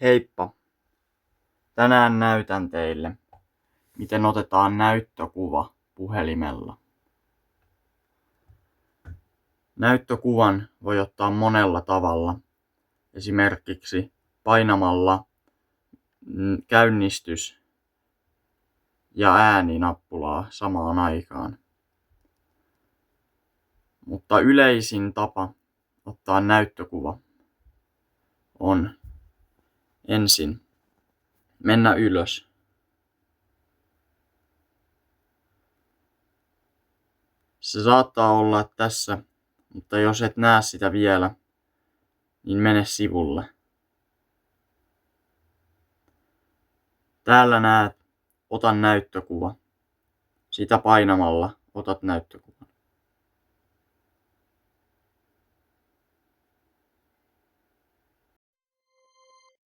Heippa! Tänään näytän teille, miten otetaan näyttökuva puhelimella. Näyttökuvan voi ottaa monella tavalla, esimerkiksi painamalla käynnistys- ja ääninappulaa samaan aikaan. Mutta yleisin tapa ottaa näyttökuva on ensin mennä ylös. Se saattaa olla tässä, mutta jos et näe sitä vielä, niin mene sivulle. Täällä näet ota näyttökuva. Sitä painamalla otat näyttökuva.